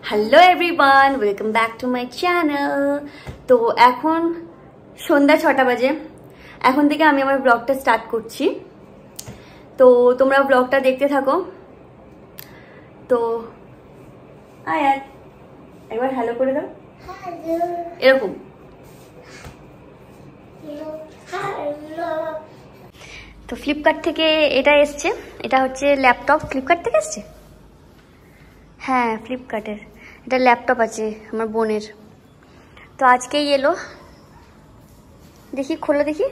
Hello everyone, welcome back to my channel. তো এখন সন্ধ্যা 6টা বাজে। এখন থেকে আমি আমার ব্লগটা স্টার্ট করছি, তো তোমরা ব্লগটা দেখতে থাকো। তো আয়াত একবার হ্যালো করে দাও, এরকম। তো ফ্লিপকার্ট থেকে এটা এসছে, এটা হচ্ছে ল্যাপটপ। ফ্লিপকার্ট থেকে এসছে, হ্যাঁ ফ্লিপকার্টের। এটা ল্যাপটপ আছে আমার বোনের, তো আজকেই এলো। দেখি খোলো, দেখি।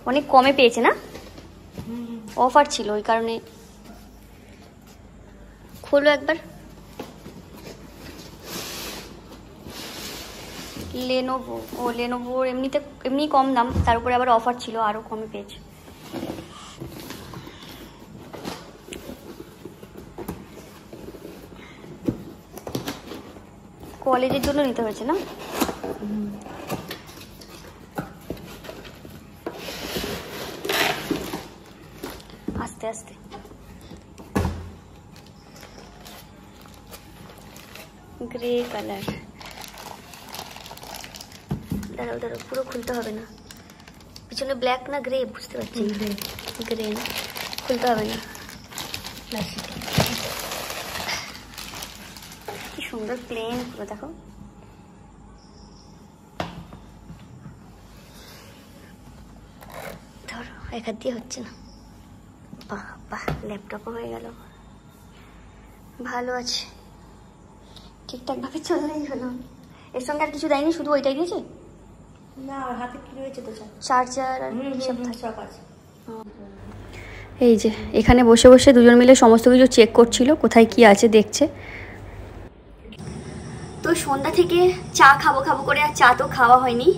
অনেক কমে পেয়েছে না, অফার ছিল ওই কারণে। খোলো একবার। লেনোভো, ও লেনোভোর এমনি কম দাম, তার উপরে আবার অফার ছিল, আরো কমে পেয়েছে। কলেজের জন্য নিতে হয়েছে না। আস্তে আস্তে। Grey colour. দাঁড়াও দাঁড়াও, পুরো খুলতে হবে না। পিছনে ব্ল্যাক না গ্রে বুঝতে পারছি, গ্রে না, খুলতে হবে না। কি সুন্দর প্লেন পুরো, দেখো। ধরো, এক হাত দিয়ে হচ্ছে না। বাহ বাহ, ল্যাপটপও হয়ে গেল। ভালো আছে, ঠিকঠাক ভাবে চললেই হলো। এর সঙ্গে আর কিছু দেয়নি, শুধু ওইটাই দিয়েছে না। হাতে কি রয়েছে তো, চার্জার আর সব আছে। এই যে এখানে বসে বসে দুজন মিলে সমস্ত কিছু চেক করছিল, কোথায় কি আছে দেখছে। তো সন্ধ্যা থেকে চা খাবো খাবো করে আর চা তো খাওয়া হয়নি,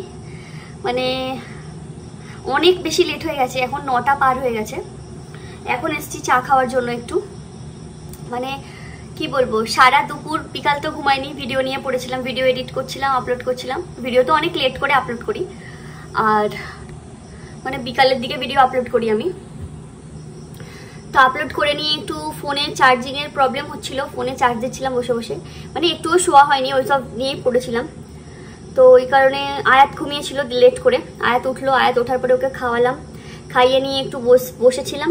মানে অনেক বেশি লেট হয়ে গেছে। এখন 9টা পার হয়ে গেছে। এখন এসছি চা খাওয়ার জন্য একটু, মানে কি বলবো, সারা দুপুর বিকাল তো ঘুমাইনি, ভিডিও নিয়ে পড়েছিলাম, ভিডিও এডিট করছিলাম, আপলোড করছিলাম। ভিডিও তো অনেক লেট করে আপলোড করি, আর মানে বিকালের দিকে ভিডিও আপলোড করি আমি। তো আপলোড করে নিয়ে একটু ফোনে চার্জিংয়ের প্রবলেম হচ্ছিল, ফোনে চার্জ দিচ্ছিলাম বসে বসে, মানে একটুও শোয়া হয়নি, ওইসব নিয়েই পড়েছিলাম। তো ওই কারণে আয়াত ঘুমিয়েছিল লেট করে। আয়াত উঠলো, আয়াত ওঠার পরে ওকে খাওয়ালাম, খাইয়ে নিয়ে একটু বসেছিলাম।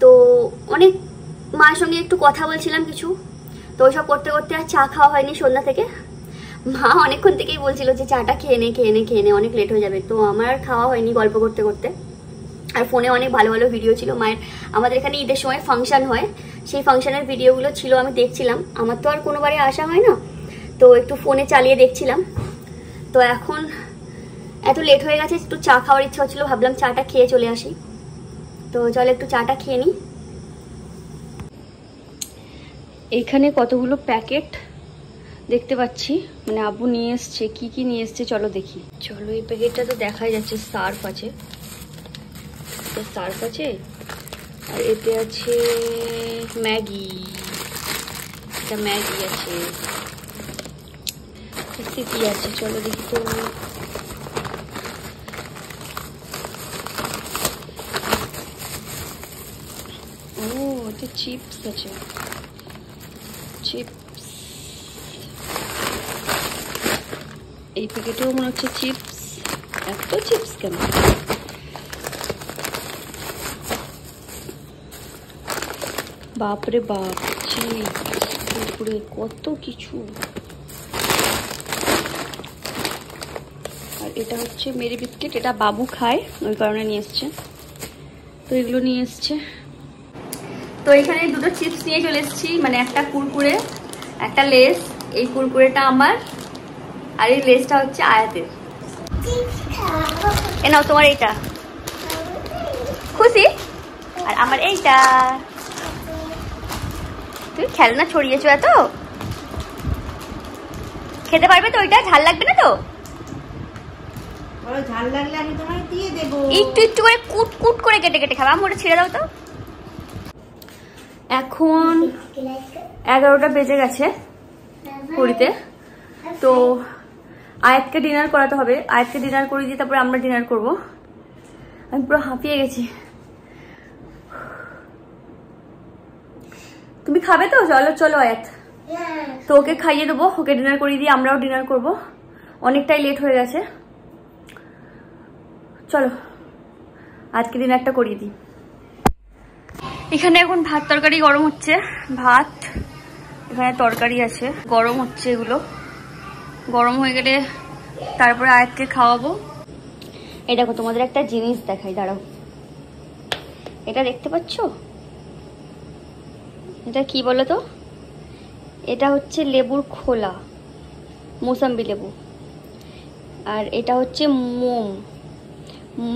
তো অনেক মায়ের সঙ্গে একটু কথা বলছিলাম কিছু। তো ওইসব করতে করতে আর চা খাওয়া হয়নি সন্ধ্যা থেকে। মা অনেকক্ষণ থেকেই বলছিল যে চাটা খেয়ে নে খেয়ে নে খেয়ে নে, অনেক লেট হয়ে যাবে। তো আমার আর খাওয়া হয়নি গল্প করতে করতে। আর ফোনে অনেক ভালো ভালো ভিডিও ছিল মায়ের। আমাদের এখানে ঈদের সময় ফাংশন হয়, সেই ফাংশনের ভিডিওগুলো ছিল, আমি দেখছিলাম। আমার তো আর কোনোবারে আসা হয় না, তো একটু ফোনে চালিয়ে দেখছিলাম। তো এখন এত লেট হয়ে গেছে, একটু চা খাওয়ার ইচ্ছা হচ্ছিল, ভাবলাম চাটা খেয়ে চলে আসি। তো চলো একটু চাটা খেয়ে নিই। এইখানে কতগুলো প্যাকেট দেখতে পাচ্ছি, মানে আব্বু নিয়ে এসছে। কি কি নিয়ে এসছে চলো দেখি। চলো, এই প্যাকেটটা তো দেখাই যাচ্ছে, সার্ফ আছে, সার্ফ আছে, আর এতে আছে ম্যাগি, এটা ম্যাগি আছে, সিপি আছে। চলো দেখি তো। ও, এতে চিপস আছে, চিপস। এই প্যাকেটেও মনে হচ্ছে চিপস। এত চিপস কেন? বাপরে বাপ, চিপস, কুরকুরে, কত কিছু। আর এটা হচ্ছে মেরি বিস্কিট, এটা বাবু খায়, ওই কারণে নিয়ে এসছে। তো এগুলো নিয়ে এসছে। তো এখানে দুটো চিপস নিয়ে চলে এসেছি, মানে একটা কুরকুরে, একটা লেস। এই কুরকুরেটা আমার, আর এই লেসটা হচ্ছে আয়াতের। এ নাও তোমার এইটা, খুশি? আর আমার এইটা। তুমি খেলনা ছড়িয়েছো এত, খেতে পারবে তো? ওইটা ঝাল লাগবে না তো? ঝাল লাগলে আমি তোমায় দিয়ে দেবো। একটু একটু করে কুট কুট করে কেটে কেটে খাবে। আমি ওটা ছেড়ে দাও তো। এখন 11টা বেজে গেছে পুরীতে। তো আয়াতকে ডিনার করাতে হবে, আয়াতকে ডিনার করে দিয়ে তারপরে আমরা ডিনার করব। আমি পুরো হাঁপিয়ে গেছি। তুমি খাবে তো? চলো চলো আয়াত। তো ওকে খাইয়ে দেবো, ওকে ডিনার করিয়ে দিয়ে আমরাও ডিনার করব, অনেকটাই লেট হয়ে গেছে। চলো আজকে ডিনারটা করিয়ে দিই। এখানে এখন ভাত তরকারি গরম হচ্ছে, ভাত এখানে তরকারি আছে, গরম হচ্ছে, এগুলো গরম হয়ে গেলে তারপরে আয়াতকে খাওয়াবো। এই দেখো তোমাদের একটা জিনিস দেখাই, দাঁড়াও। এটা দেখতে পাচ্ছ? এটা কি বলো তো? এটা হচ্ছে লেবুর খোলা, মৌসাম্বি লেবু। আর এটা হচ্ছে মোম।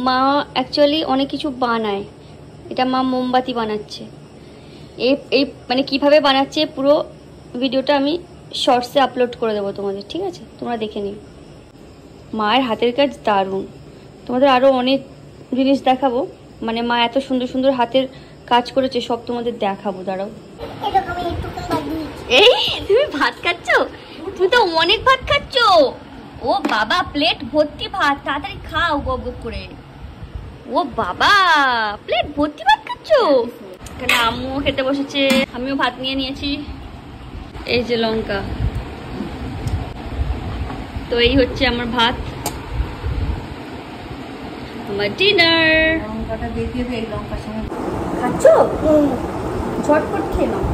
মা অ্যাকচুয়ালি অনেক কিছু বানায়, এটা মা মোমবাতি বানাচ্ছে। এই মানে কিভাবে বানাচ্ছে পুরো ভিডিওটা আমি শর্টসে আপলোড করে দেবো তোমাদের, ঠিক আছে? তোমরা দেখে নিও। মায়ের হাতের কাজ দারুণ, তোমাদের আরও অনেক জিনিস দেখাবো। মানে মা এত সুন্দর সুন্দর হাতের কাজ করেছে, সব তোমাদের দেখাবো, দাঁড়াও। এই তুমি ভাত খাচ্ছ? তুমি তো অনেক ভাত খাচ্ছ। ও বাবা, প্লেট ভর্তি ভাত, তাড়াতাড়ি খাও গপ গপ করে। ও বাবা, প্লেট ভর্তি ভাত খাচ্ছ। এখানে আম্মুও খেতে বসেছে, আমিও ভাত নিয়ে নিয়েছি। এই যে লঙ্কা, তো এই হচ্ছে আমার ভাত, আমার ডিনার। লঙ্কাটা দেখিয়ে দে, এই লঙ্কার সঙ্গে খাচ্ছ? ঝটপট খেয়ে নাও,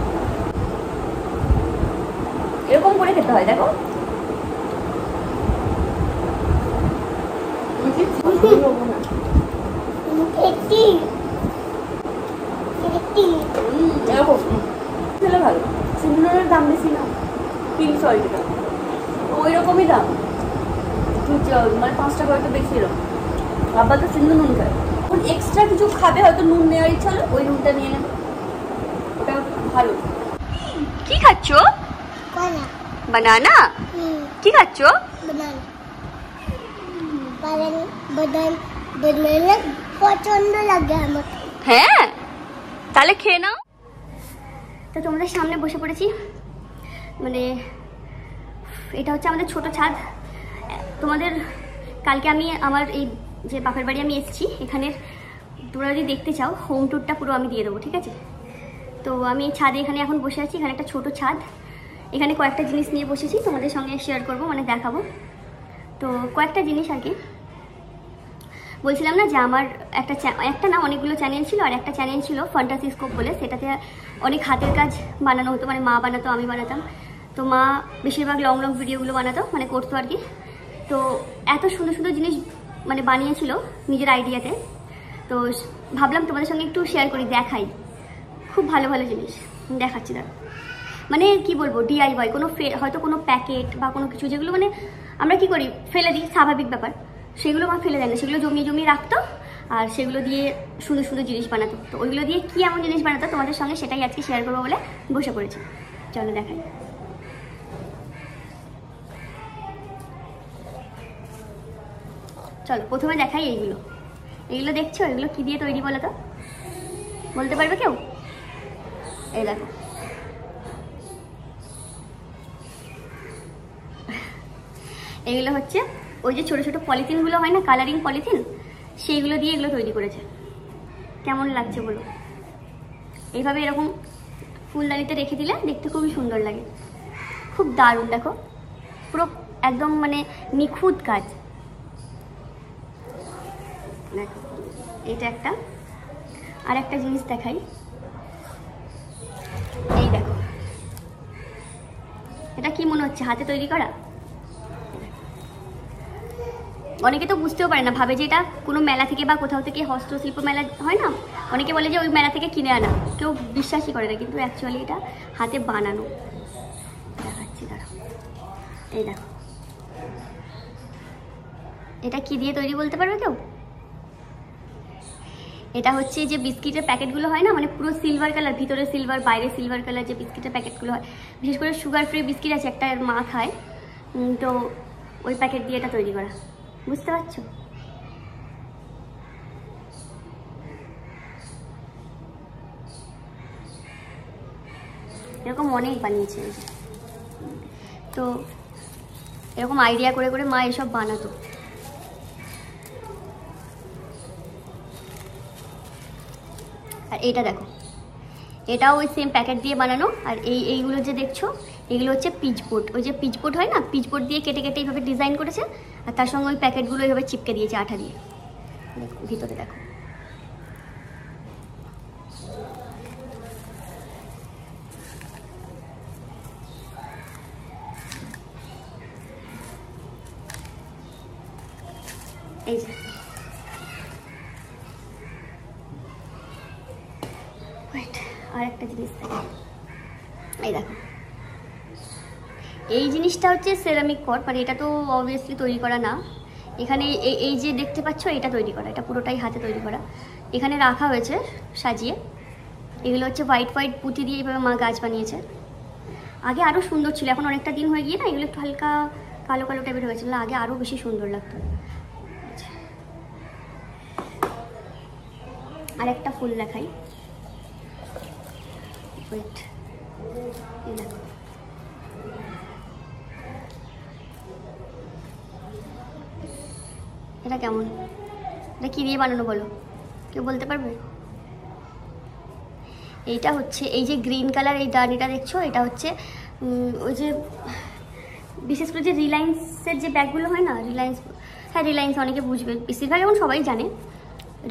এরকম করে খেতে হয়, দেখো। ভালো, সিন্দুরের দাম বেশি না, পিঙ্ক সল্টটা ওই রকমই দাম, মানে 5 টাকা হয়তো বেশি এরকম। আবার তো সিন্দুর নুন খায়, এক্সট্রা কিছু খাবে হয়তো, নুন নেওয়ার ইচ্ছা হলো ওই নুনটা নিয়ে নেবে, ওটা ভালো। কি খাচ্ছ? বানানা। কি খাচ্ছ? পছন্দ লাগে আমার। হ্যাঁ, তাহলে খেয়ে নাও। তো তোমাদের সামনে বসে পড়েছি, মানে এটা হচ্ছে আমাদের ছোট ছাদ। তোমাদের কালকে আমি আমার এই যে বাপের বাড়ি আমি এসেছি, এখানের তোমরা যদি দেখতে চাও হোম ট্যুরটা পুরো আমি দিয়ে দেবো, ঠিক আছে? তো আমি এই ছাদে এখানে এখন বসে আছি, এখানে একটা ছোট ছাদ, এখানে কয়েকটা জিনিস নিয়ে বসেছি, তোমাদের সঙ্গে শেয়ার করব, মানে দেখাবো। তো কয়েকটা জিনিস আর কি বলছিলাম না যে আমার একটা না অনেকগুলো চ্যানেল ছিল, আর একটা চ্যানেল ছিল ফ্যান্টাসি স্কোপ বলে, সেটাতে অনেক হাতের কাজ বানানো হতো, মানে মা বানাতো, আমি বানাতাম। তো মা বেশিরভাগ লং লং ভিডিওগুলো বানাতো, মানে করতো আর কি। তো এত সুন্দর সুন্দর জিনিস মানে বানিয়েছিল নিজের আইডিয়াতে, তো ভাবলাম তোমাদের সঙ্গে একটু শেয়ার করি, দেখাই। খুব ভালো ভালো জিনিস দেখাচ্ছি দাঁড়া। মানে কি বলবো, DIY কোনো হয়তো কোনো প্যাকেট বা কোনো কিছু যেগুলো মানে আমরা কি করি ফেলে দিই, স্বাভাবিক ব্যাপার, সেগুলো মা ফেলে দেয় না, সেগুলো জমিয়ে জমিয়ে রাখতো, আর সেগুলো দিয়ে সুন্দর সুন্দর জিনিস বানাতো। তো ওইগুলো দিয়ে কি এমন জিনিস বানাতো তোমাদের সঙ্গে সেটাই আজকে শেয়ার করবো বলে বসে পড়েছি। চলো দেখাই। চলো প্রথমে দেখাই এইগুলো। এইগুলো দেখছো, এগুলো কি দিয়ে তৈরি বলো তো, বলতে পারবে কেউ? এই দেখো, এগুলো হচ্ছে ওই যে ছোট ছোট পলিথিনগুলো হয় না, কালারিং পলিথিন, সেইগুলো দিয়ে এগুলো তৈরি করেছে। কেমন লাগছে বলো? এইভাবে এরকম ফুলদানিতে রেখে দিলে দেখতে খুবই সুন্দর লাগে, খুব দারুণ। দেখো পুরো একদম মানে নিখুঁত কাজ। দেখো এটা একটা, আর একটা জিনিস দেখাই, এই দেখো, এটা কি মনে হচ্ছে হাতে তৈরি করা? অনেকে তো বুঝতেও পারে না, ভাবে যে এটা কোনো মেলা থেকে বা কোথাও থেকে হস্তশিল্প মেলা হয় না, অনেকে বলে যে ওই মেলা থেকে কিনে আনা, কেউ বিশ্বাসই করে না, কিন্তু অ্যাকচুয়ালি এটা হাতে বানানো। দেখাচ্ছি দাঁড়াও, এই দেখো, এটা কি দিয়ে তৈরি বলতে পারবে কেউ? এটা হচ্ছে যে বিস্কিটের প্যাকেটগুলো হয় না, মানে পুরো সিলভার কালার, ভিতরে সিলভার বাইরে সিলভার কালার যে বিস্কিটের প্যাকেটগুলো হয়, বিশেষ করে সুগার ফ্রি বিস্কিট আছে একটা, মা খায়, তো ওই প্যাকেট দিয়ে এটা তৈরি করা, বুঝতে পারছো? এরকম অনেক বানিয়েছে, তো এরকম আইডিয়া করে করে মা এসব বানাতো। আর এইটা দেখো, এটাও ওই সেম প্যাকেট দিয়ে বানানো, আর এইগুলো যে দেখছো এগুলো হচ্ছে পিচবোর্ড, ওই যে পিচবোর্ড হয় না, পিচবোর্ড দিয়ে কেটে কেটে এইভাবে ডিজাইন করেছে, আর তার সঙ্গে ওই প্যাকেটগুলো এইভাবে চিপকে দিয়েছে আঠা দিয়ে। দেখো ভিতরে দেখো, এই যে আর একটা জিনিস দেখো, এই দেখো এই জিনিসটা হচ্ছে সেরামিক কট, মানে এটা তো অবভিয়াসলি তৈরি করা না। এখানে এই যে দেখতে পাচ্ছ এটা তৈরি করা, এটা পুরোটাই হাতে তৈরি করা। এখানে রাখা হয়েছে সাজিয়ে, এগুলো হচ্ছে হোয়াইট হোয়াইট পুঁতি দিয়ে এইভাবে মা গাছ বানিয়েছে। আগে আরও সুন্দর ছিল, এখন অনেকটা দিন হয়ে গিয়ে না এগুলো একটু হালকা কালো কালো টাইপের হয়েছিল, আগে আরও বেশি সুন্দর লাগতো। আর একটা ফুল দেখাই, ওয়েট, এই দেখো এটা কেমন, এটা কী দিয়ে বানানো বলো, কেউ বলতে পারবে? এইটা হচ্ছে এই যে গ্রিন কালার এই ডানিটা দেখছো, এটা হচ্ছে ওই যে বিশেষ করে যে রিলায়েন্সের যে ব্যাগগুলো হয় না, রিলায়েন্স, হ্যাঁ রিলায়েন্স অনেকে বুঝবে, বেশিরভাগ এখন সবাই জানে।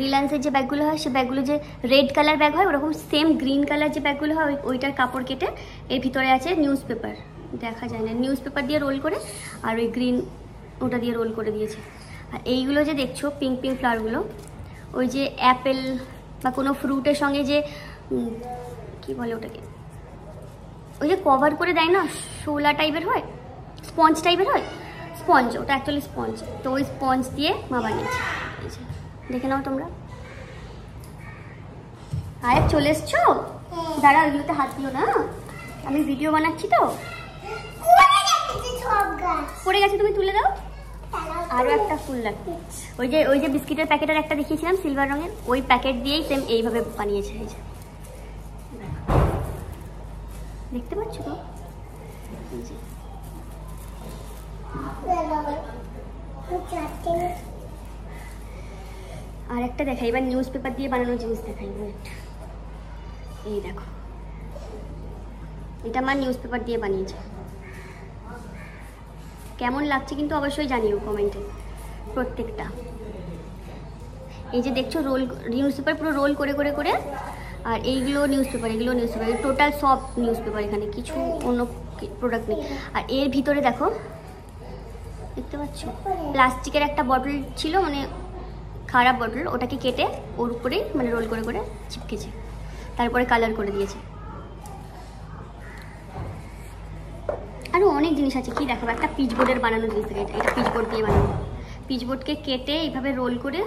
রিলায়েন্সের যে ব্যাগগুলো হয় সে ব্যাগগুলো যে রেড কালার ব্যাগ হয়, ওরকম সেম গ্রিন কালার যে ব্যাগগুলো হয় ওইটার কাপড় কেটে এর ভিতরে আছে নিউজ পেপার, দেখা যায় না, নিউজ পেপার দিয়ে রোল করে আর ওই গ্রিন ওটা দিয়ে রোল করে দিয়েছে। আর এইগুলো যে দেখছো পিঙ্ক পিঙ্ক ফ্লাওয়ারগুলো, ওই যে অ্যাপেল বা কোনো ফ্রুটের সঙ্গে যে কি বলে ওটাকে, ওই যে কভার করে দেয় না, শোলা টাইপের হয়, স্পঞ্জ টাইপের হয়, স্পঞ্জ, ওটা অ্যাকচুয়ালি স্পঞ্জ, তো ওই স্পঞ্জ দিয়ে মা বানিয়েছে। দেখে নাও তোমরা। আরে চলে এসছো, দাঁড়া ওইগুলোতে হাত দিও না, আমি ভিডিও বানাচ্ছি তো। পড়ে গেছে, তুমি তুলে দাও। আরও একটা ফুল লাগবে, ওই যে বিস্কিটের প্যাকেটের একটা দেখিয়েছিলাম সিলভার রঙের, ওই প্যাকেট দিয়েই সেম এইভাবে বানিয়েছে। এই যে দেখতে পাচ্ছ তো, আর একটা দেখাই, এবার নিউজ পেপার দিয়ে বানানো জিনিস দেখাই। এই দেখো, এটা আমার নিউজ পেপার দিয়ে বানিয়েছে, কেমন লাগছে কিন্তু অবশ্যই জানিও কমেন্টে প্রত্যেকটা। এই যে দেখছো রোল, নিউজ পেপার পুরো রোল করে করে করে, আর এইগুলো নিউজ পেপার, এগুলো নিউজ পেপার, টোটাল সব নিউজ পেপার, এখানে কিছু অন্য প্রোডাক্ট নেই। আর এর ভিতরে দেখো, দেখতে পাচ্ছ প্লাস্টিকের একটা বটল ছিল, মানে খারাপ বটল, ওটাকে কেটে ওর উপরেই মানে রোল করে করে চিপকেছে, তারপরে কালার করে দিয়েছে। আরও অনেক জিনিস আছে, কি দেখো একটা পিচবোর্ডের বানানো জিনিস থাকে, এটা পিচবোর্ড দিয়ে বানানো, পিচবোর্ডকে কেটে এইভাবে রোল করে,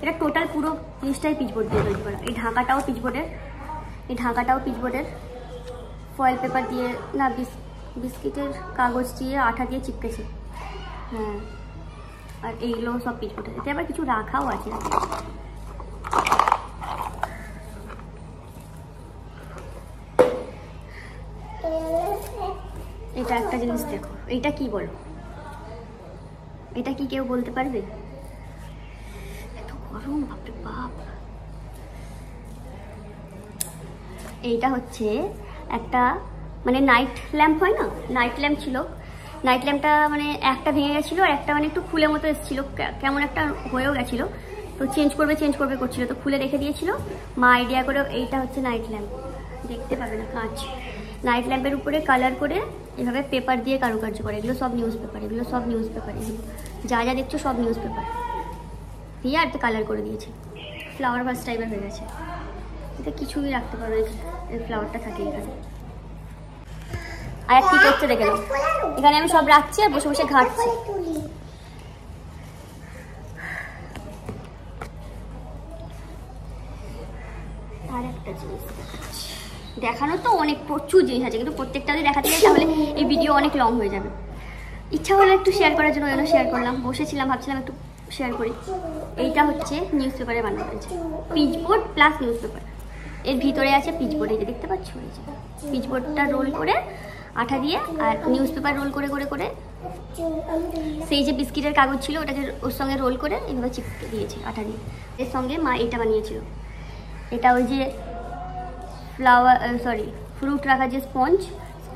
এটা টোটাল পুরো জিনিসটাই পিচবোর্ড দিয়ে তৈরি করা। এই ঢাকাটাও পিচবোর্ডের, এই ঢাকাটাও পিচবোর্ডের, ফয়েল পেপার দিয়ে না, বিস্কিটের কাগজ দিয়ে আঠা দিয়ে চিপকেছে, হ্যাঁ। আর এইগুলো সব পিচবোর্ডের, এতে আবার কিছু রাখাও আছে। এটা একটা জিনিস দেখো, এইটা কি বলো, এটা কি কেউ বলতে পারবে? এত গরম, বাপরে বাপ। এইটা হচ্ছে একটা মানে নাইট ল্যাম্প হয় না, নাইট ল্যাম্প ছিল, নাইট ল্যাম্পটা মানে একটা ভেঙে গেছিলো, আর একটা মানে একটু খুলে মতো এসেছিলো, কেমন একটা হয়েও গেছিলো, তো চেঞ্জ করবে করছিল, তো খুলে রেখে দিয়েছিল মা আইডিয়া করে। এইটা হচ্ছে নাইট ল্যাম্প, দেখতে পাবে না কাঁচ, নাইট ল্যাম্পের উপরে কালার করে এভাবে পেপার দিয়ে কারুকার্য করে, এগুলো সব নিউজ পেপার, এগুলো সব নিউজ পেপার, এগুলো যা যা দেখছো সব নিউজ পেপার দিয়ে আর কালার করে দিয়েছে, ফ্লাওয়ার ভাস টাইপের হয়ে গেছে। এটা কিছুই রাখতে পারো, এই ফ্লাওয়ারটা থাকে এখানে। আর কি করতে দেখে নাও, এখানে আমি সব রাখছি আর বসে বসে ঘাঁটছি। আর একটা জিনিস দেখানো তো অনেক, প্রচুর জিনিস আছে, কিন্তু প্রত্যেকটা যদি দেখাতে যাই তাহলে এই ভিডিও অনেক লং হয়ে যাবে। ইচ্ছা হলো একটু শেয়ার করার জন্য ওই শেয়ার করলাম, বসেছিলাম ভাবছিলাম একটু শেয়ার করি। এইটা হচ্ছে নিউজ পেপারে বানানো হয়েছে, পিচবোর্ড প্লাস নিউজ পেপার, এর ভিতরে আছে পিচবোর্ড, এই যে দেখতে পাচ্ছ, এই যে পিচবোর্ডটা রোল করে আঠা দিয়ে, আর নিউজ পেপার রোল করে করে করে সেই যে বিস্কিটের কাগজ ছিল ওটাকে ওর সঙ্গে রোল করে এইভাবে চিপকে দিয়েছে আঠা দিয়ে। এর সঙ্গে মা এটা বানিয়েছিল, এটা ওই যে ফ্লাওয়ার ফ্রুট রাখার যে স্পঞ্জ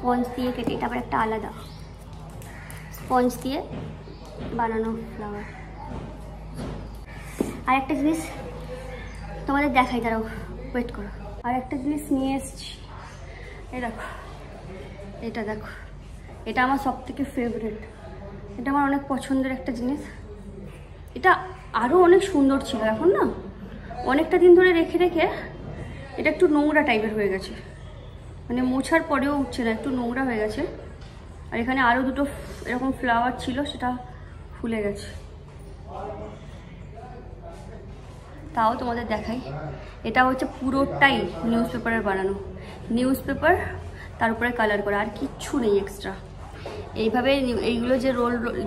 স্পঞ্জ দিয়ে কেটে, এটা আবার একটা আলাদা স্পঞ্জ দিয়ে বানানো ফ্লাওয়ার। আর একটা জিনিস তোমাদের দেখাই, দাঁড়াও ওয়েট করো। আর একটা জিনিস নিয়ে এসছি, এই দেখো, এটা দেখো, এটা আমার সব থেকে ফেভারিট, এটা আমার অনেক পছন্দের একটা জিনিস। এটা আরও অনেক সুন্দর ছিল, এখন না অনেকটা দিন ধরে রেখে রেখে এটা একটু নোংরা টাইপের হয়ে গেছে, মানে মোছার পরেও উঠছে না, একটু নোংরা হয়ে গেছে। আর এখানে আরও দুটো এরকম ফ্লাওয়ার ছিল, সেটা ফুলে গেছে। তাও তোমাদের দেখাই, এটা হচ্ছে পুরোটাই নিউজ পেপারের বানানো, নিউজ পেপার তার উপরে কালার করা, আর কিচ্ছু নেই এক্সট্রা। এইভাবে এইগুলো যে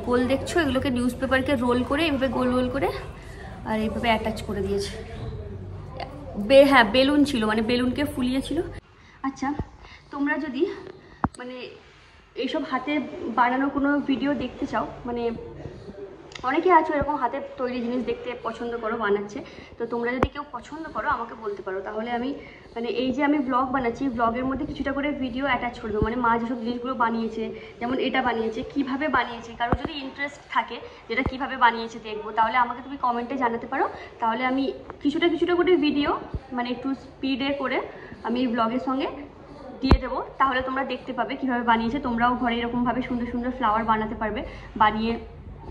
গোল দেখছো, এগুলোকে নিউজ পেপারকে রোল করে এইভাবে গোল গোল করে আর এইভাবে অ্যাটাচ করে দিয়েছে। হ্যাঁ, বেলুন ছিল, মানে বেলুনকে ফুলিয়েছিল। আচ্ছা, তোমরা যদি মানে এইসব হাতে বানানো কোনো ভিডিও দেখতে চাও, মানে অনেকে আছো এরকম হাতে তৈরি জিনিস দেখতে পছন্দ করো, বানাচ্ছে, তো তোমরা যদি কেউ পছন্দ করো আমাকে বলতে পারো, তাহলে আমি মানে এই যে আমি ব্লগ বানাচ্ছি, ব্লগের মধ্যে কিছুটা করে ভিডিও অ্যাটাচ করে দেবো, মানে মা যেসব জিনিসগুলো বানিয়েছে, যেমন এটা বানিয়েছে, কিভাবে বানিয়েছে, কারো যদি ইন্টারেস্ট থাকে যেটা কিভাবে বানিয়েছে দেখবো, তাহলে আমাকে তুমি কমেন্টে জানাতে পারো, তাহলে আমি কিছুটা করে ভিডিও মানে একটু স্পিডে করে আমি এই ব্লগের সঙ্গে দিয়ে দেবো, তাহলে তোমরা দেখতে পাবে কিভাবে বানিয়েছে। তোমরাও ঘরে এরকমভাবে সুন্দর সুন্দর ফ্লাওয়ার বানাতে পারবে, বানিয়ে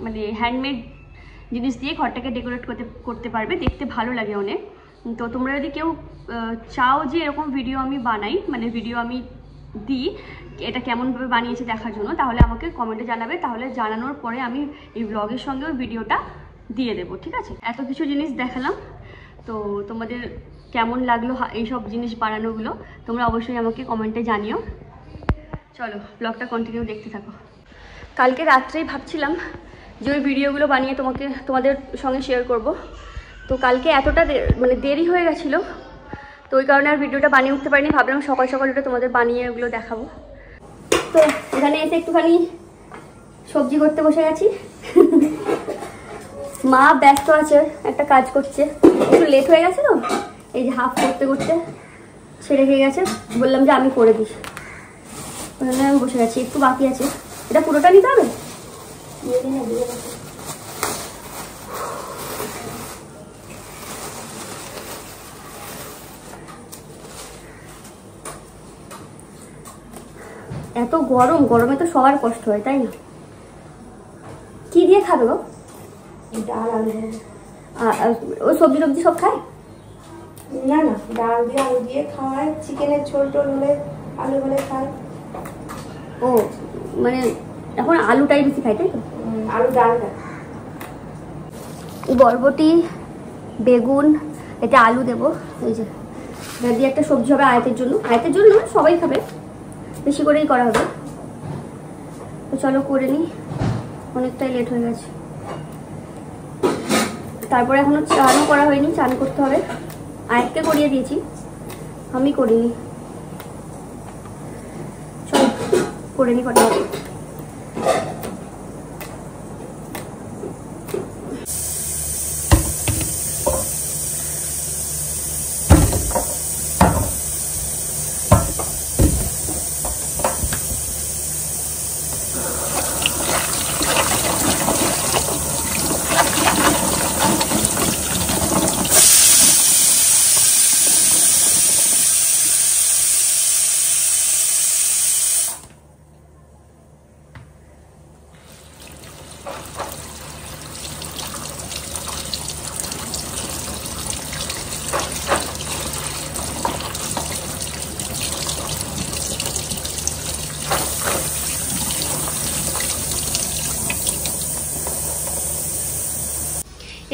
মানে হ্যান্ডমেড জিনিস দিয়ে ঘরটাকে ডেকোরেট করতে পারবে, দেখতে ভালো লাগে অনেক। তো তোমরা যদি কেউ চাও যে এরকম ভিডিও আমি বানাই, মানে ভিডিও আমি দিই এটা কেমনভাবে বানিয়েছে দেখার জন্য, তাহলে আমাকে কমেন্টে জানাবে, তাহলে জানানোর পরে আমি এই ব্লগের সঙ্গেও ভিডিওটা দিয়ে দেবো, ঠিক আছে? এত কিছু জিনিস দেখালাম, তো তোমাদের কেমন লাগলো এইসব জিনিস বানানোগুলো তোমরা অবশ্যই আমাকে কমেন্টে জানিও। চলো ব্লগটা কন্টিনিউ দেখতে থাকো। কালকে রাত্রেই ভাবছিলাম যে ওই ভিডিওগুলো বানিয়ে তোমাদের সঙ্গে শেয়ার করব, তো কালকে এতটা মানে দেরি হয়ে গেছিলো, তো ওই কারণে আর ভিডিওটা বানিয়ে উঠতে পারিনি। ভাবলাম সকাল সকাল ওটা তোমাদের বানিয়ে ওগুলো দেখাবো। তো এখানে এসে একটুখানি সবজি করতে বসে গেছি। মা ব্যস্ত আছে, একটা কাজ করছে, একটু লেট হয়ে গেছে, তো এই যে হাফ করতে করতে ছেড়ে গিয়ে গেছে, বললাম যে আমি করে দিই, আমি বসে গেছি। একটু বাকি আছে, এটা পুরোটা নিতে হবে। এত গরমে তো সবার কষ্ট হয়, তাই না? কি দিয়ে খাবে গো? ডাল আলু, ওই সবজি টবজি সব খায় না না, ডাল দিয়ে আলু দিয়ে খাওয়ায়, চিকেনের ঝোল টোল হলে আলু হলে খায়। ও মানে এখন আলুটাই বেশি খাই, তাই তো? আলু ডাল খায়। বরবটি, বেগুন, এটা আলু দেবো, এই যে এটা দিয়ে একটা সবজি হবে আয়তের জন্য না, সবাই খাবে, বেশি করেই করা হবে। তো চলো করে নিই, অনেকটাই লেট হয়ে গেছে। তারপরে এখনো চানও করা হয়নি, চান করতে হবে। আয়তকে করিয়ে দিয়েছি, আমি করিনি। চলো করে নিই ফটাফট।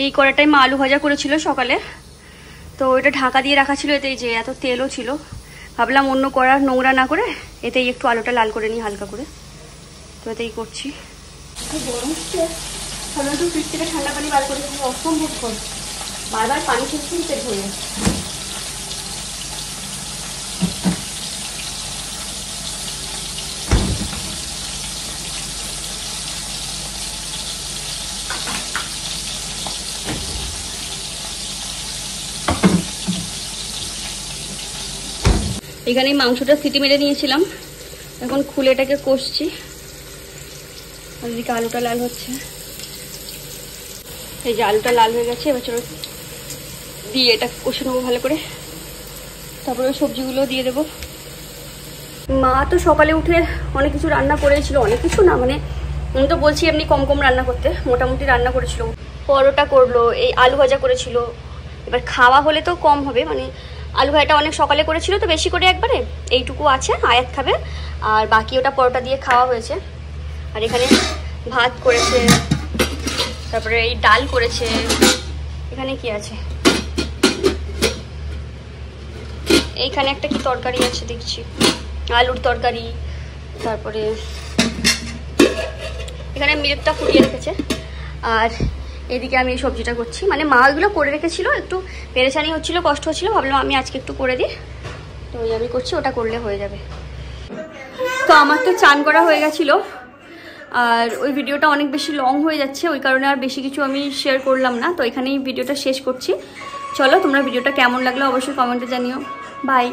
এই কড়াটায় মা আলু ভাজা করেছিল সকালে, তো এটা ঢাকা দিয়ে রাখা ছিল, এতেই যে এত তেলও ছিল। ভাবলাম অন্য কড়া নোংরা না করে এতেই একটু আলুটা লাল করে নিই হালকা করে, তো এতেই করছি। ভাবলাম তো ফ্রিজ থেকে ঠান্ডা পানি বার করে অসম্ভব কর, বারবার পানি খেতে পেট ভরে যাচ্ছে। এখানে মাংসটা সিটি মেরে নিয়েছিলাম, এখন খুলে এটাকে কষছি। আর এদিকে আলুটা লাল হচ্ছে। এই যে আলুটা লাল হয়ে গেছে, এবার চলো দিয়ে এটা কষে নেবো ভালো করে, তারপরে ওই সবজিগুলো দিয়ে দেবো। মা তো সকালে উঠে অনেক কিছু রান্না করেছিল, অনেক কিছু না মানে আমি তো বলছি এমনি কম কম রান্না করতে, মোটামুটি রান্না করেছিল। পরোটা করলো, এই আলু ভাজা করেছিল। এবার খাওয়া হলে তো কম হবে, মানে আলু ভাজাটা অনেক সকালে করেছিল তো বেশি করে একবারে, এইটুকু আছে আয়াত খাবে, আর বাকি ওটা পরোটা দিয়ে খাওয়া হয়েছে। আর এখানে ভাত করেছে, তারপরে এই ডাল করেছে। এখানে কি আছে, এইখানে একটা কি তরকারি আছে দেখছি, আলুর তরকারি। তারপরে এখানে মিল্কটা ফুটিয়ে রেখেছে। আর এদিকে আমি এই সবজিটা করছি, মানে মা ওইগুলো করে রেখেছিল, একটু পেরেশানি হচ্ছিলো, কষ্ট হচ্ছিলো, ভাবলাম আমি আজকে একটু করে দিই, তো ওই আমি করছি, ওটা করলে হয়ে যাবে। তো আমার তো চান করা হয়ে গেছিলো, আর ওই ভিডিওটা অনেক বেশি লং হয়ে যাচ্ছে, ওই কারণে আর বেশি কিছু আমি শেয়ার করলাম না। তো এখানেই ভিডিওটা শেষ করছি। চলো, তোমরা ভিডিওটা কেমন লাগলো অবশ্যই কমেন্টে জানিও। বাই।